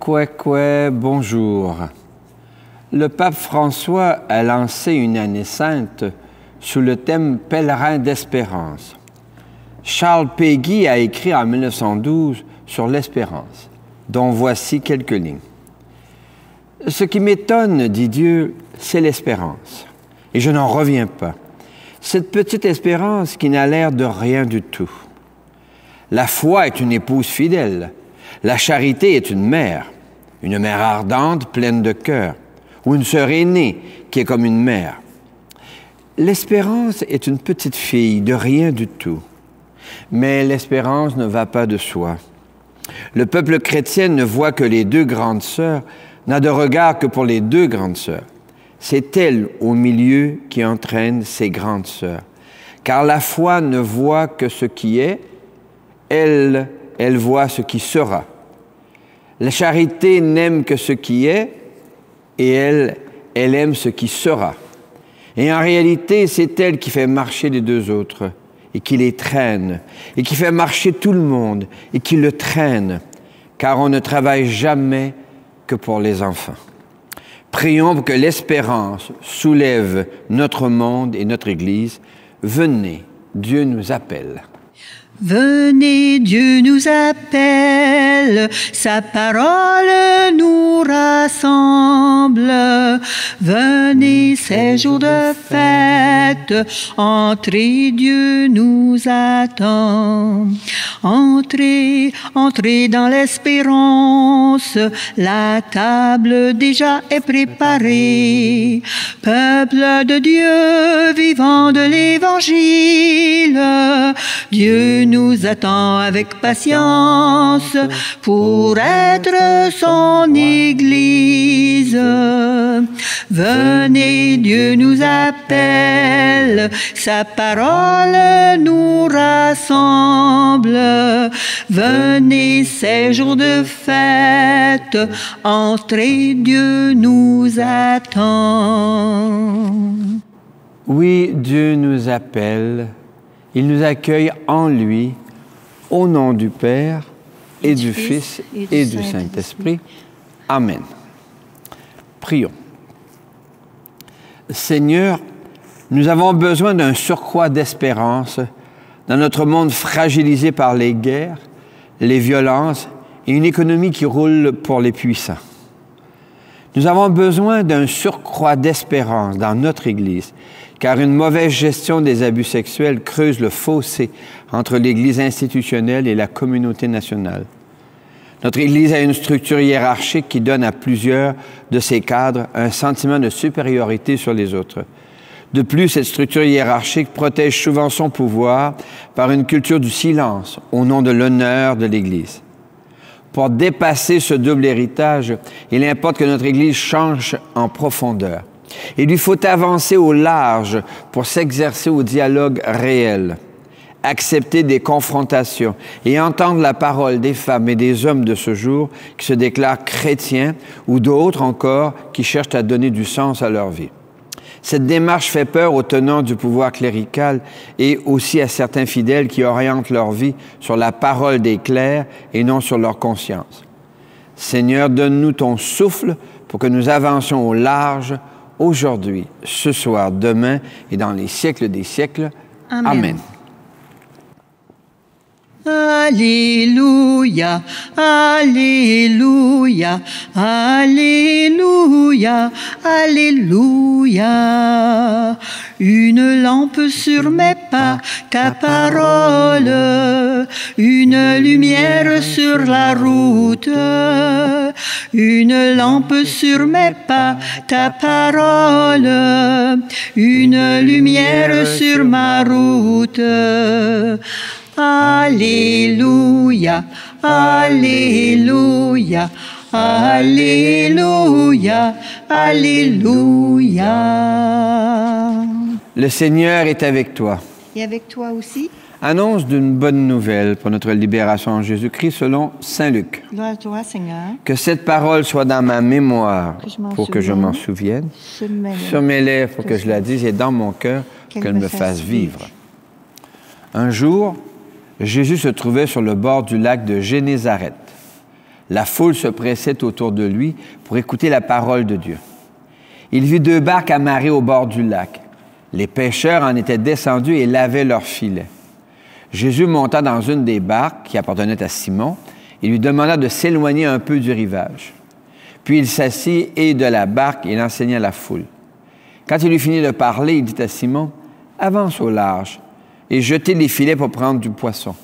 Bonjour. Le pape François a lancé une année sainte sous le thème « Pèlerin d'espérance ». Charles Péguy a écrit en 1912 sur l'espérance, dont voici quelques lignes. « Ce qui m'étonne, dit Dieu, c'est l'espérance, et je n'en reviens pas. Cette petite espérance qui n'a l'air de rien du tout. La foi est une épouse fidèle, la charité est une mère ardente, pleine de cœur, ou une sœur aînée qui est comme une mère. L'espérance est une petite fille de rien du tout. Mais l'espérance ne va pas de soi. Le peuple chrétien ne voit que les deux grandes sœurs, n'a de regard que pour les deux grandes sœurs. C'est elle au milieu qui entraîne ces grandes sœurs. Car la foi ne voit que ce qui est, elle voit ce qui sera. La charité n'aime que ce qui est, et elle aime ce qui sera. Et en réalité, c'est elle qui fait marcher les deux autres, et qui les traîne, et qui fait marcher tout le monde, et qui le traîne, car on ne travaille jamais que pour les enfants. Prions pour que l'espérance soulève notre monde et notre Église. Venez, Dieu nous appelle. Venez, Dieu nous appelle, sa parole nous rassemble. Venez, ces jours de fête, entrez, Dieu nous attend. Entrez, entrez dans l'espérance, la table déjà est préparée. Peuple de Dieu, vivant de l'Évangile, Dieu nous attend avec patience pour être son Église. Venez, Dieu nous appelle, sa parole nous rassemble. Venez, ces jours de fête, entrez, Dieu nous attend. Oui, Dieu nous appelle. Il nous accueille en lui, au nom du Père et du Fils et du Saint-Esprit. Amen. Prions. Seigneur, nous avons besoin d'un surcroît d'espérance dans notre monde fragilisé par les guerres, les violences et une économie qui roule pour les puissants. Nous avons besoin d'un surcroît d'espérance dans notre Église, car une mauvaise gestion des abus sexuels creuse le fossé entre l'Église institutionnelle et la communauté nationale. Notre Église a une structure hiérarchique qui donne à plusieurs de ses cadres un sentiment de supériorité sur les autres. De plus, cette structure hiérarchique protège souvent son pouvoir par une culture du silence au nom de l'honneur de l'Église. Pour dépasser ce double héritage, il importe que notre Église change en profondeur. Il lui faut avancer au large pour s'exercer au dialogue réel, accepter des confrontations et entendre la parole des femmes et des hommes de ce jour qui se déclarent chrétiens ou d'autres encore qui cherchent à donner du sens à leur vie. Cette démarche fait peur aux tenants du pouvoir clérical et aussi à certains fidèles qui orientent leur vie sur la parole des clercs et non sur leur conscience. Seigneur, donne-nous ton souffle pour que nous avancions au large aujourd'hui, ce soir, demain et dans les siècles des siècles. Amen. Amen. Alléluia, Alléluia, Alléluia, Alléluia. Une lampe sur mes pas, ta parole, une lumière sur la route. Une lampe sur mes pas, ta parole, une lumière sur ma route. Alléluia, Alléluia, Alléluia, Alléluia. Le Seigneur est avec toi. Et avec toi aussi. Annonce d'une bonne nouvelle pour notre libération en Jésus-Christ selon Saint Luc. Gloire à toi, Seigneur. Que cette parole soit dans ma mémoire pour que je m'en souvienne, sur mes lèvres pour que je la dise et dans mon cœur qu'elle me fasse vivre. Un jour, Jésus se trouvait sur le bord du lac de Génézareth. La foule se pressait autour de lui pour écouter la parole de Dieu. Il vit 2 barques amarrées au bord du lac. Les pêcheurs en étaient descendus et lavaient leurs filets. Jésus monta dans une des barques qui appartenait à Simon et lui demanda de s'éloigner un peu du rivage. Puis il s'assit et de la barque, il enseigna la foule. Quand il eut fini de parler, il dit à Simon, « Avance au large et jetez les filets pour prendre du poisson. »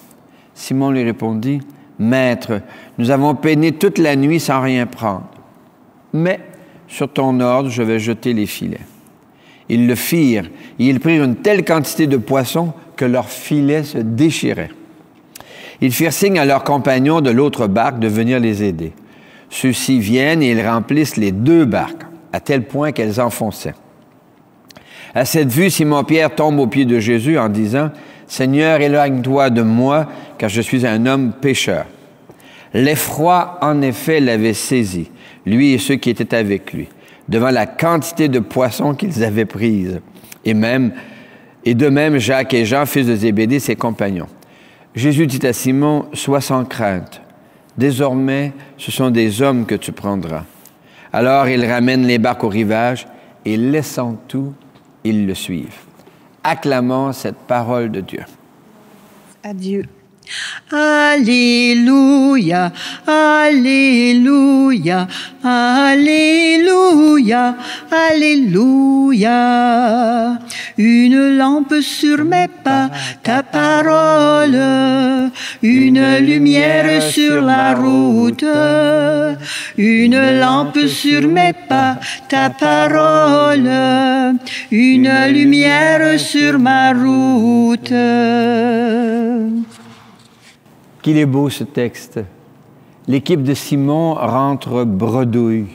Simon lui répondit, « Maître, nous avons peiné toute la nuit sans rien prendre. Mais sur ton ordre, je vais jeter les filets. » Ils le firent et ils prirent une telle quantité de poissons que leurs filets se déchiraient. Ils firent signe à leurs compagnons de l'autre barque de venir les aider. Ceux-ci viennent et ils remplissent les 2 barques, à tel point qu'elles enfonçaient. À cette vue, Simon-Pierre tombe aux pieds de Jésus en disant, « Seigneur, éloigne-toi de moi, car je suis un homme pécheur. » L'effroi, en effet, l'avait saisi, lui et ceux qui étaient avec lui, devant la quantité de poissons qu'ils avaient prise, et de même Jacques et Jean, fils de Zébédée, ses compagnons. Jésus dit à Simon, « Sois sans crainte. Désormais, ce sont des hommes que tu prendras. » Alors, ils ramènent les barques au rivage et, laissant tout, ils le suivent. Acclamons cette parole de Dieu. Adieu. Alléluia, Alléluia, Alléluia, Alléluia. Une lampe sur mes pas, ta parole, une lumière sur la route. Une lampe sur mes pas, ta parole, une lumière sur ma route. Qu'il est beau ce texte. L'équipe de Simon rentre bredouille.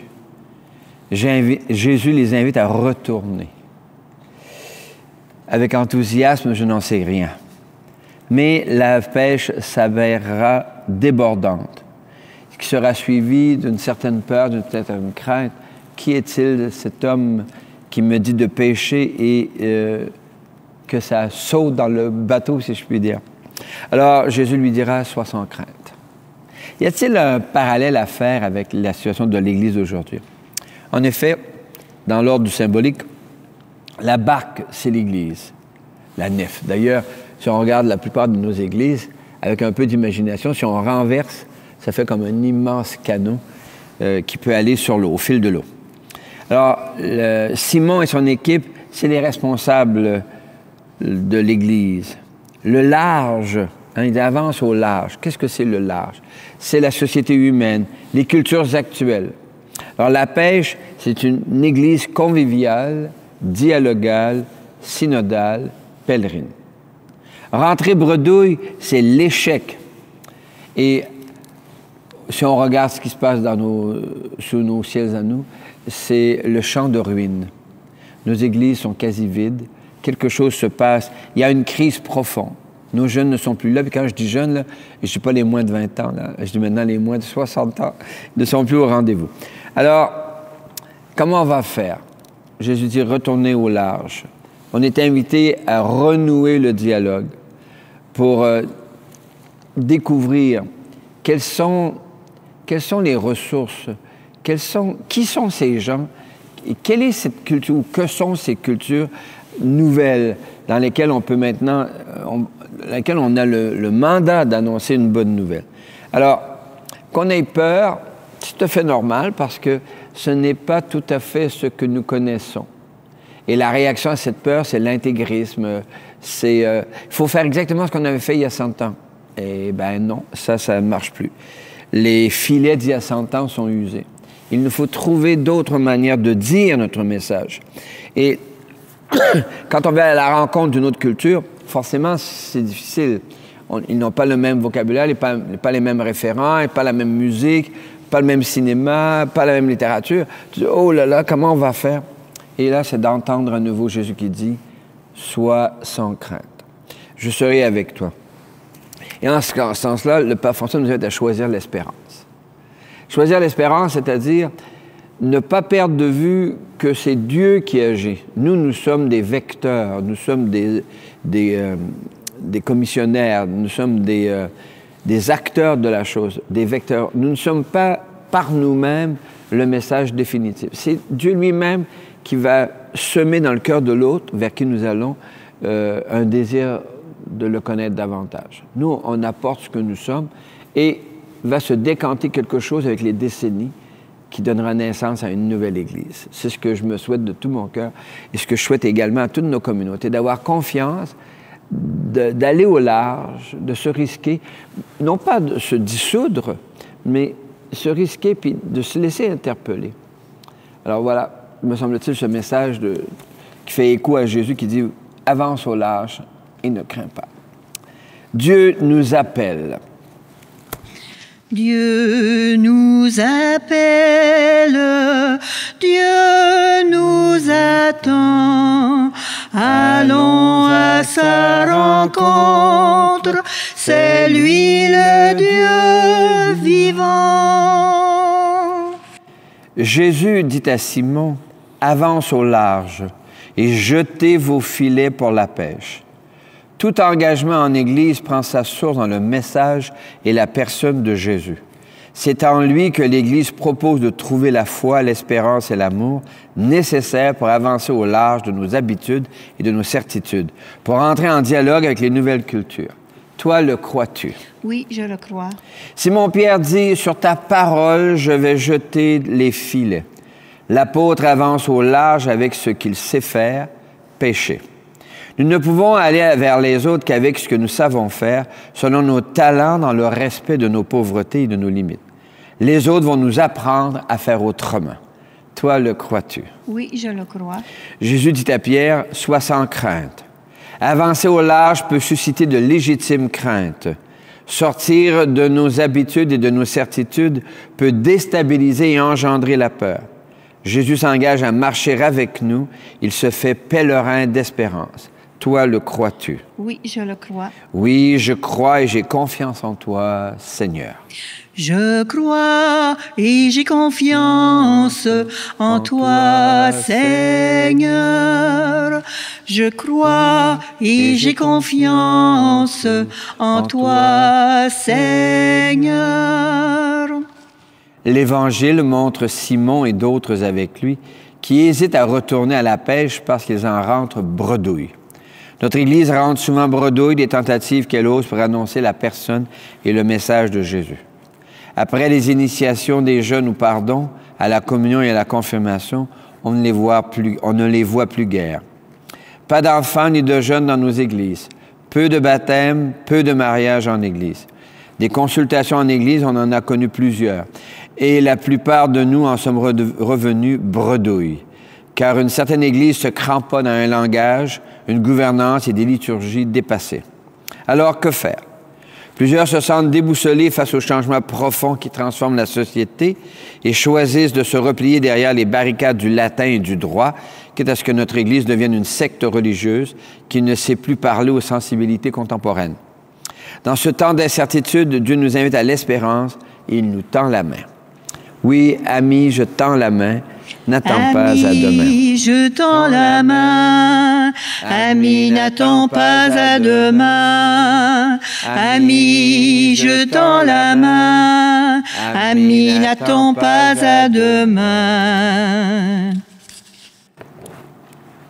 Jésus les invite à retourner. Avec enthousiasme, je n'en sais rien. Mais la pêche s'avérera débordante, ce qui sera suivi d'une certaine peur, d'une certaine crainte. Qui est-il, cet homme qui me dit de pêcher et que ça saute dans le bateau, si je puis dire? Alors, Jésus lui dira, « Sois sans crainte. » Y a-t-il un parallèle à faire avec la situation de l'Église d'aujourd'hui? En effet, dans l'ordre du symbolique, la barque, c'est l'Église, la nef. D'ailleurs, si on regarde la plupart de nos églises, avec un peu d'imagination, si on renverse, ça fait comme un immense canot qui peut aller sur l'eau, au fil de l'eau. Alors, Simon et son équipe, c'est les responsables de l'Église. Le large, il avance au large. Qu'est-ce que c'est le large? C'est la société humaine, les cultures actuelles. Alors la pêche, c'est une église conviviale, dialogale, synodale, pèlerine. Rentrer bredouille, c'est l'échec. Et si on regarde ce qui se passe sous nos ciels à nous, c'est le champ de ruines. Nos églises sont quasi vides. Quelque chose se passe. Il y a une crise profonde. Nos jeunes ne sont plus là. Puis quand je dis jeunes, là, je ne dis pas les moins de 20 ans. Là. Je dis maintenant les moins de 60 ans. Ils ne sont plus au rendez-vous. Alors, comment on va faire? Jésus dit, retournez au large. On est invité à renouer le dialogue pour découvrir quelles sont les ressources, qui sont ces gens, et quelle est cette culture, ou que sont ces cultures nouvelles dans lesquelles on peut maintenant, dans lesquelles on a le mandat d'annoncer une bonne nouvelle. Alors, qu'on ait peur, c'est tout à fait normal parce que ce n'est pas tout à fait ce que nous connaissons. Et la réaction à cette peur, c'est l'intégrisme. Il faut faire exactement ce qu'on avait fait il y a 100 ans. Eh bien non, ça ne marche plus. Les filets d'il y a 100 ans sont usés. Il nous faut trouver d'autres manières de dire notre message. Et quand on va à la rencontre d'une autre culture, forcément, c'est difficile. Ils n'ont pas le même vocabulaire, pas les mêmes référents, pas la même musique, pas le même cinéma, pas la même littérature. Tu dis, oh là là, comment on va faire? Et là, c'est d'entendre à nouveau Jésus qui dit, « Sois sans crainte. Je serai avec toi. » Et en ce sens-là, le Pape François nous aide à choisir l'espérance. Choisir l'espérance, c'est-à-dire ne pas perdre de vue que c'est Dieu qui agit. Nous sommes des vecteurs, nous sommes des commissionnaires, nous sommes des des acteurs de la chose, des vecteurs. Nous ne sommes pas par nous-mêmes le message définitif. C'est Dieu lui-même qui va semer dans le cœur de l'autre, vers qui nous allons, un désir de le connaître davantage. Nous, on apporte ce que nous sommes et va se décanter quelque chose avec les décennies qui donnera naissance à une nouvelle Église. C'est ce que je me souhaite de tout mon cœur et ce que je souhaite également à toutes nos communautés, d'avoir confiance, d'aller au large, de se risquer, non pas de se dissoudre, mais se risquer puis de se laisser interpeller. Alors voilà, me semble-t-il, ce message qui fait écho à Jésus qui dit « Avance au large et ne crains pas ». Dieu nous appelle. Dieu nous appelle, Dieu nous attend, allons à sa rencontre, c'est lui le Dieu vivant. Jésus dit à Simon, « Avance au large et jetez vos filets pour la pêche. » Tout engagement en Église prend sa source dans le message et la personne de Jésus. C'est en lui que l'Église propose de trouver la foi, l'espérance et l'amour nécessaires pour avancer au large de nos habitudes et de nos certitudes, pour entrer en dialogue avec les nouvelles cultures. Toi, le crois-tu? Oui, je le crois. Simon-Pierre dit, « Sur ta parole, je vais jeter les filets. » L'apôtre avance au large avec ce qu'il sait faire, pêcher. Nous ne pouvons aller vers les autres qu'avec ce que nous savons faire, selon nos talents, dans le respect de nos pauvretés et de nos limites. Les autres vont nous apprendre à faire autrement. Toi, le crois-tu? Oui, je le crois. Jésus dit à Pierre, « Sois sans crainte. » Avancer au large peut susciter de légitimes craintes. Sortir de nos habitudes et de nos certitudes peut déstabiliser et engendrer la peur. Jésus s'engage à marcher avec nous. Il se fait pèlerin d'espérance. Toi, le crois-tu? Oui, je le crois. Oui, je crois et j'ai confiance en toi, Seigneur. Je crois et j'ai confiance en toi, Seigneur. Je crois et j'ai confiance en toi, Seigneur. L'Évangile montre Simon et d'autres avec lui qui hésitent à retourner à la pêche parce qu'ils en rentrent bredouilles. Notre Église rentre souvent bredouille des tentatives qu'elle ose pour annoncer la personne et le message de Jésus. Après les initiations des jeunes au pardon, à la communion et à la confirmation, on ne les voit plus guère. Pas d'enfants ni de jeunes dans nos églises. Peu de baptêmes, peu de mariages en Église. Des consultations en Église, on en a connu plusieurs. Et la plupart de nous en sommes revenus bredouilles. Car une certaine Église se cramponne à un langage, une gouvernance et des liturgies dépassées. Alors, que faire? Plusieurs se sentent déboussolés face aux changements profonds qui transforment la société et choisissent de se replier derrière les barricades du latin et du droit, quitte à ce que notre Église devienne une secte religieuse qui ne sait plus parler aux sensibilités contemporaines. Dans ce temps d'incertitude, Dieu nous invite à l'espérance et il nous tend la main. Oui, amis, je tends la main. N'attends pas à demain. Ami, je tends la main. Ami, n'attends pas à demain. Ami, je tends la main. Ami, n'attends pas à demain.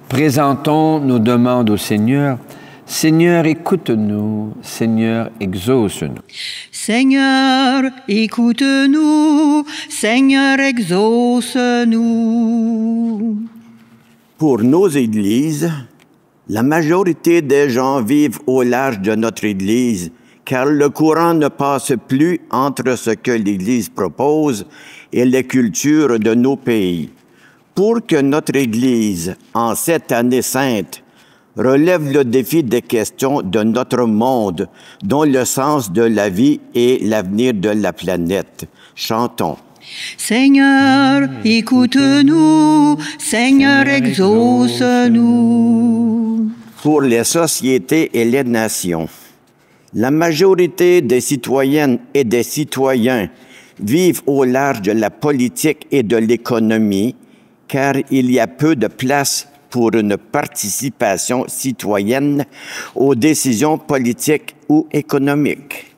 Présentons nos demandes au Seigneur. Seigneur, écoute-nous. Seigneur, exauce-nous. Seigneur, écoute-nous. Seigneur, exauce-nous. Pour nos églises, la majorité des gens vivent au large de notre Église, car le courant ne passe plus entre ce que l'Église propose et les cultures de nos pays. Pour que notre Église, en cette année sainte, relève le défi des questions de notre monde, dont le sens de la vie et l'avenir de la planète. Chantons. Seigneur, écoute-nous. Seigneur, exauce-nous. Pour les sociétés et les nations, la majorité des citoyennes et des citoyens vivent au large de la politique et de l'économie, car il y a peu de place pour une participation citoyenne aux décisions politiques ou économiques.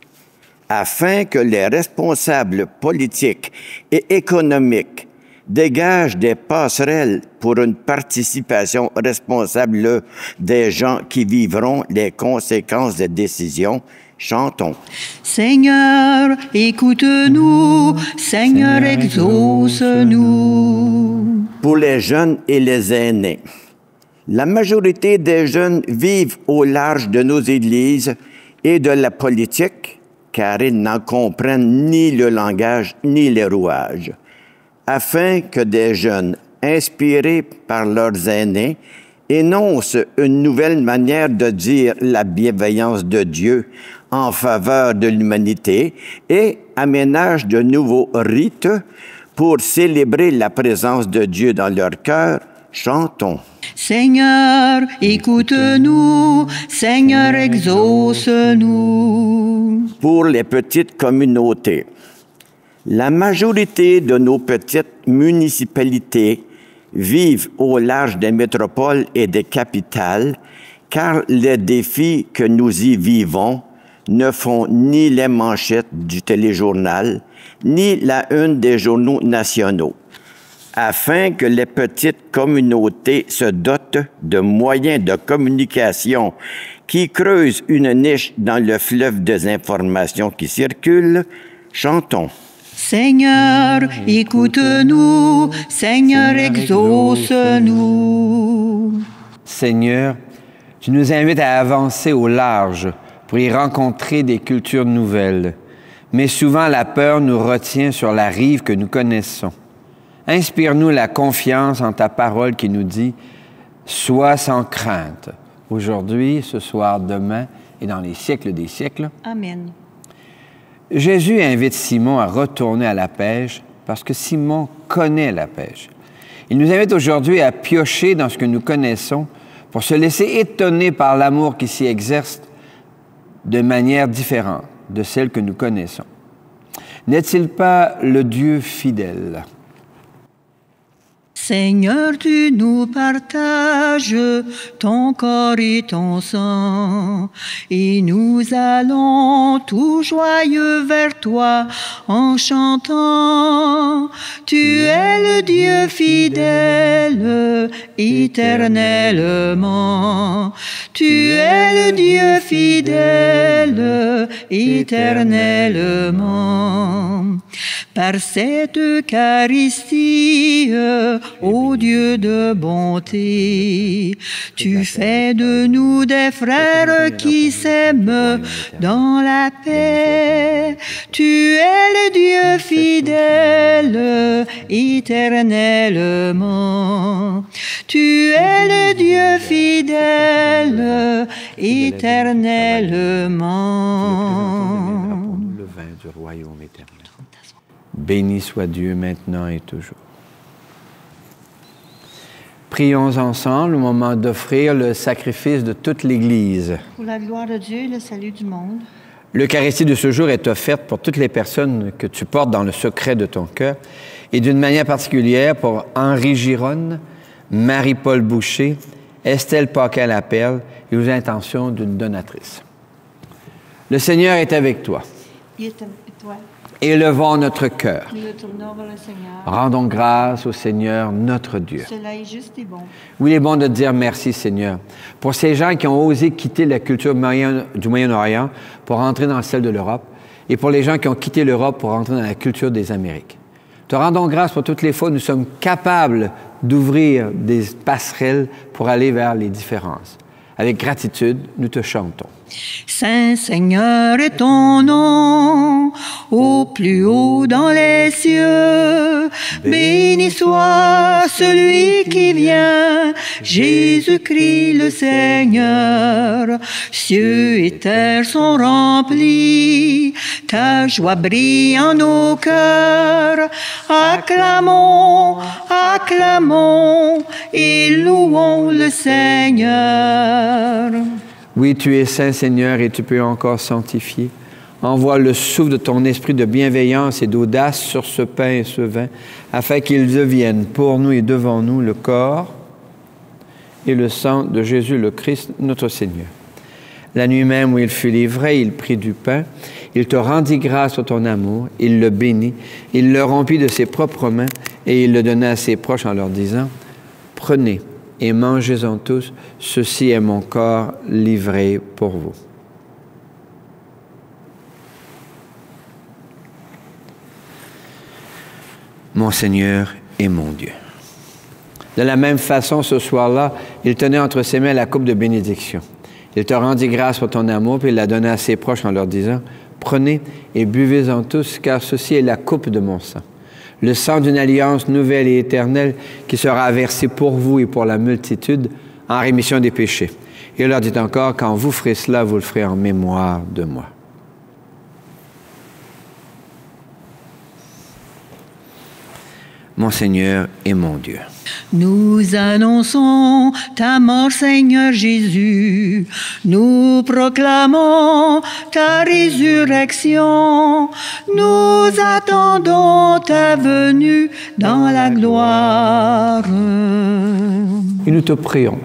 afin que les responsables politiques et économiques dégagent des passerelles pour une participation responsable des gens qui vivront les conséquences des décisions. Chantons. Seigneur, écoute-nous, Seigneur, exauce-nous. Pour les jeunes et les aînés, la majorité des jeunes vivent au large de nos églises et de la politique, car ils n'en comprennent ni le langage ni les rouages. Afin que des jeunes, inspirés par leurs aînés, énoncent une nouvelle manière de dire la bienveillance de Dieu en faveur de l'humanité et aménagent de nouveaux rites pour célébrer la présence de Dieu dans leur cœur, chantons. Seigneur, écoute-nous, Seigneur, exauce-nous. Pour les petites communautés, la majorité de nos petites municipalités vivent au large des métropoles et des capitales, car les défis que nous y vivons ne font ni les manchettes du téléjournal, ni la une des journaux nationaux. Afin que les petites communautés se dotent de moyens de communication qui creusent une niche dans le fleuve des informations qui circulent, chantons. Seigneur, écoute-nous, Seigneur, exauce-nous. Seigneur, tu nous invites à avancer au large pour y rencontrer des cultures nouvelles. Mais souvent, la peur nous retient sur la rive que nous connaissons. Inspire-nous la confiance en ta parole qui nous dit « Sois sans crainte ». Aujourd'hui, ce soir, demain et dans les siècles des siècles. Amen. Jésus invite Simon à retourner à la pêche parce que Simon connaît la pêche. Il nous invite aujourd'hui à piocher dans ce que nous connaissons pour se laisser étonner par l'amour qui s'y exerce de manière différente de celle que nous connaissons. N'est-il pas le Dieu fidèle? Seigneur, tu nous partages ton corps et ton sang, et nous allons tout joyeux vers toi en chantant. Tu es le Dieu fidèle, éternellement. Tu es le Dieu fidèle, éternellement. Par cette Eucharistie, ô Dieu de bonté, tu fais de nous des frères qui s'aiment dans la paix. Tu es le Dieu fidèle, éternellement. Tu es le Dieu fidèle, éternellement. Le vin du royaume éternel. Béni soit Dieu maintenant et toujours. Prions ensemble au moment d'offrir le sacrifice de toute l'Église. Pour la gloire de Dieu et le salut du monde. L'Eucharistie de ce jour est offerte pour toutes les personnes que tu portes dans le secret de ton cœur et d'une manière particulière pour Henri Gironne, Marie-Paul Boucher, Estelle Paquin-Laperle et aux intentions d'une donatrice. Le Seigneur est avec toi. Il est avec toi. Élevons notre cœur. Nous le tournons vers le Seigneur. Rendons grâce au Seigneur, notre Dieu. Cela est juste et bon. Oui, il est bon de dire merci, Seigneur, pour ces gens qui ont osé quitter la culture du Moyen-Orient pour entrer dans celle de l'Europe et pour les gens qui ont quitté l'Europe pour entrer dans la culture des Amériques. Te rendons grâce pour toutes les fois où nous sommes capables d'ouvrir des passerelles pour aller vers les différences. Avec gratitude, nous te chantons. Saint Seigneur est ton nom, au plus haut dans les cieux. Béni soit celui qui vient, Jésus-Christ le Seigneur. Cieux et terre sont remplis, ta joie brille en nos cœurs. Acclamons, acclamons et louons le Seigneur. Oui, tu es saint, Seigneur, et tu peux encore sanctifier. Envoie le souffle de ton esprit de bienveillance et d'audace sur ce pain et ce vin, afin qu'ils deviennent pour nous et devant nous le corps et le sang de Jésus le Christ, notre Seigneur. La nuit même où il fut livré, il prit du pain, il te rendit grâce pour ton amour, il le bénit, il le rompit de ses propres mains et il le donna à ses proches en leur disant, « Prenez et mangez-en tous, ceci est mon corps livré pour vous. » Mon Seigneur et mon Dieu. De la même façon, ce soir-là, il tenait entre ses mains la coupe de bénédiction. Il te rendit grâce pour ton amour, puis il la donna à ses proches en leur disant, « Prenez et buvez-en tous, car ceci est la coupe de mon sang. Le sang d'une alliance nouvelle et éternelle qui sera versé pour vous et pour la multitude en rémission des péchés. » Et il leur dit encore, « Quand vous ferez cela, vous le ferez en mémoire de moi. » Mon Seigneur et mon Dieu. Nous annonçons ta mort, Seigneur Jésus. Nous proclamons ta résurrection. Nous attendons ta venue dans la gloire. Et nous te prions,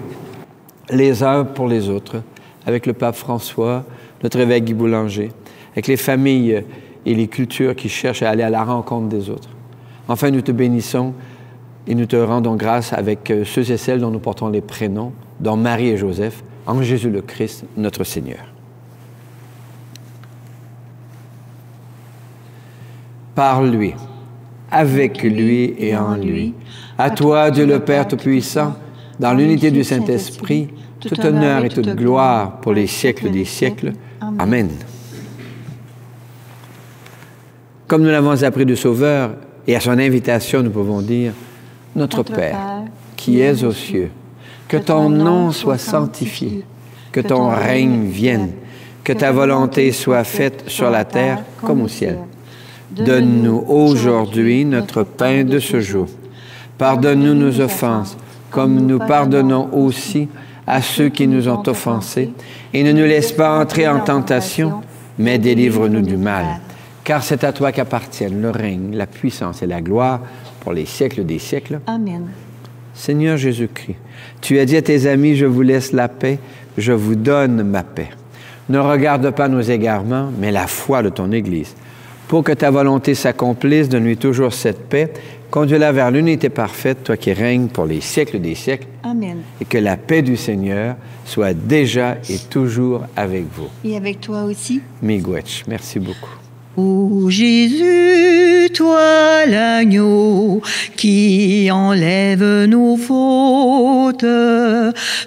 les uns pour les autres, avec le pape François, notre évêque Guy Boulanger, avec les familles et les cultures qui cherchent à aller à la rencontre des autres. Enfin, nous te bénissons et nous te rendons grâce avec ceux et celles dont nous portons les prénoms, dont Marie et Joseph, en Jésus le Christ, notre Seigneur. Par lui, avec lui et en lui, à toi, Dieu le Père Tout-Puissant, dans l'unité du Saint-Esprit, tout honneur et toute gloire pour les siècles des siècles. Amen. Comme nous l'avons appris du Sauveur, et à son invitation, nous pouvons dire, « Notre Père, qui es aux cieux, que ton nom soit sanctifié, que ton règne vienne, que ta volonté soit faite sur la terre comme au ciel. Donne-nous aujourd'hui notre pain de ce jour. Pardonne-nous nos offenses, comme nous pardonnons aussi à ceux qui nous ont offensés, et ne nous laisse pas entrer en tentation, mais délivre-nous du mal. Car c'est à toi qu'appartiennent le règne, la puissance et la gloire pour les siècles des siècles. Amen. Seigneur Jésus-Christ, tu as dit à tes amis, je vous laisse la paix, je vous donne ma paix. Ne regarde pas nos égarements, mais la foi de ton Église. Pour que ta volonté s'accomplisse, donne-lui toujours cette paix, conduis-la vers l'unité parfaite, toi qui règnes pour les siècles des siècles. Amen. Et que la paix du Seigneur soit déjà et toujours avec vous. Et avec toi aussi. Miigwech, merci beaucoup. Ô Jésus, toi l'agneau qui enlève nos fautes,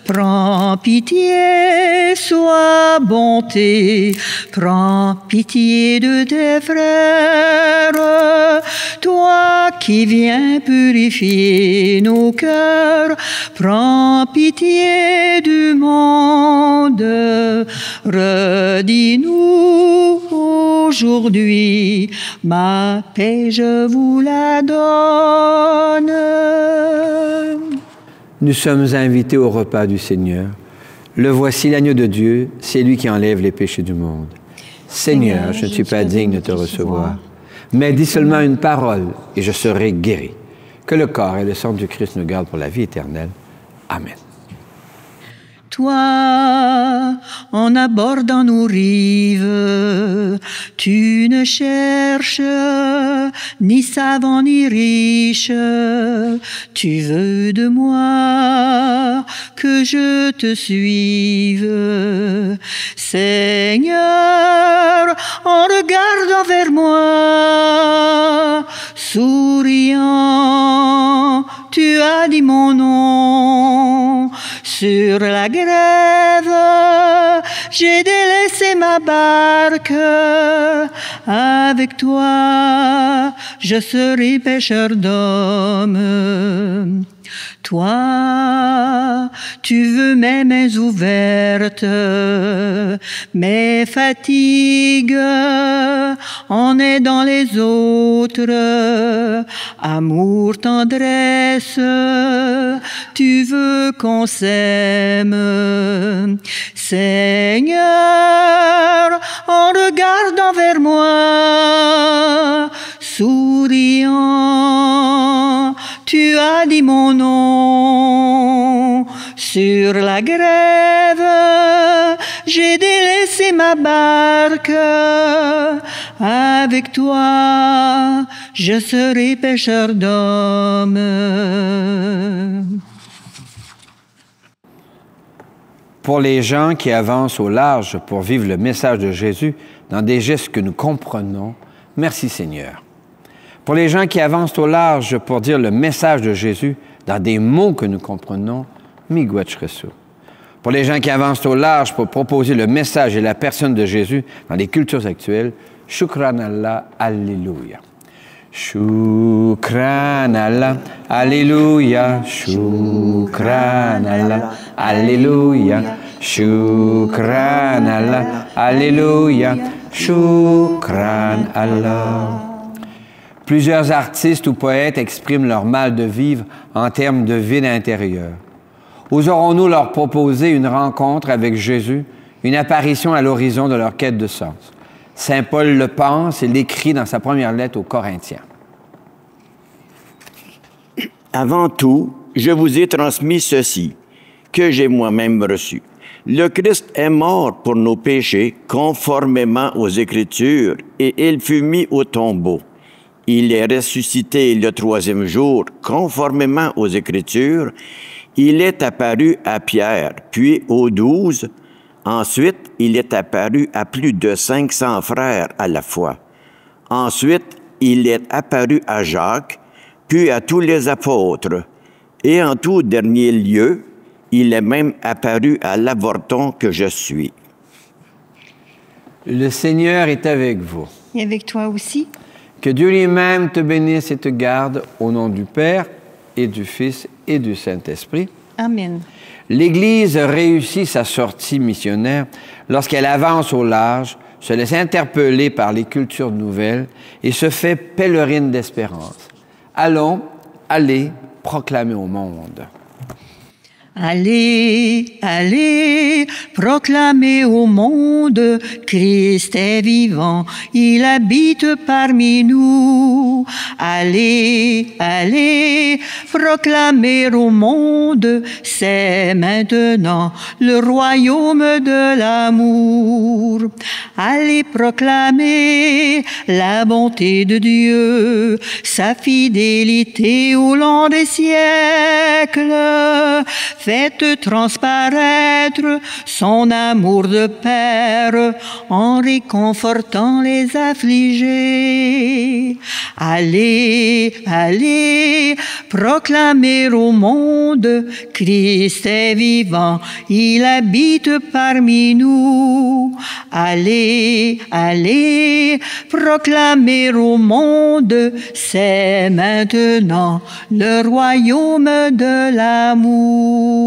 prends pitié, sois bonté, prends pitié de tes frères. Toi qui viens purifier nos cœurs, prends pitié du monde. Redis-nous aujourd'hui, ma paix, je vous la donne. Nous sommes invités au repas du Seigneur. Le voici l'agneau de Dieu, c'est lui qui enlève les péchés du monde. Seigneur, je ne suis pas digne de te recevoir, mais dis seulement une parole et je serai guéri. Que le corps et le sang du Christ nous gardent pour la vie éternelle. Amen. Toi, en abordant nos rives, tu ne cherches ni savant ni riche. Tu veux de moi que je te suive. Seigneur, en regardant vers moi, souriant, tu as dit mon nom. Sur la grève, j'ai délaissé ma barque. Avec toi, je serai pêcheur d'hommes. Toi, tu veux mes mains ouvertes, mes fatigues en aidant les autres. Amour, tendresse, tu veux qu'on s'aime. Seigneur, en regardant vers moi, souriant, tu as dit mon nom. Sur la grève, j'ai des laisser ma barque. Avec toi, je serai pêcheur d'hommes. Pour les gens qui avancent au large pour vivre le message de Jésus dans des gestes que nous comprenons, merci Seigneur. Pour les gens qui avancent au large pour dire le message de Jésus dans des mots que nous comprenons, miigwech resu. Pour les gens qui avancent au large pour proposer le message et la personne de Jésus dans les cultures actuelles, shukran Allah, alléluia. Shukran Allah, alléluia. Shukran Allah, alléluia. Shukran Allah, alléluia. Shukran Allah. Plusieurs artistes ou poètes expriment leur mal de vivre en termes de vide intérieur. Oserons-nous leur proposer une rencontre avec Jésus, une apparition à l'horizon de leur quête de sens? Saint Paul le pense et l'écrit dans sa première lettre aux Corinthiens. Avant tout, je vous ai transmis ceci, que j'ai moi-même reçu. Le Christ est mort pour nos péchés, conformément aux Écritures, et il fut mis au tombeau. Il est ressuscité le troisième jour, conformément aux Écritures. Il est apparu à Pierre, puis aux 12. Ensuite, il est apparu à plus de 500 frères à la fois. Ensuite, il est apparu à Jacques, puis à tous les apôtres. Et en tout dernier lieu, il est même apparu à l'avorton que je suis. Le Seigneur est avec vous. Et avec toi aussi. Que Dieu lui-même te bénisse et te garde au nom du Père et du Fils et du Saint-Esprit. Amen. L'Église réussit sa sortie missionnaire lorsqu'elle avance au large, se laisse interpeller par les cultures nouvelles et se fait pèlerine d'espérance. Allez proclamer au monde. Allez, allez, proclamez au monde, Christ est vivant, il habite parmi nous. Allez, allez, proclamez au monde, c'est maintenant le royaume de l'amour. Allez proclamer la bonté de Dieu, sa fidélité au long des siècles. Faites transparaître son amour de Père en réconfortant les affligés. Allez, allez, proclamer au monde, Christ est vivant, il habite parmi nous. Allez, allez, proclamer au monde, c'est maintenant le royaume de l'amour.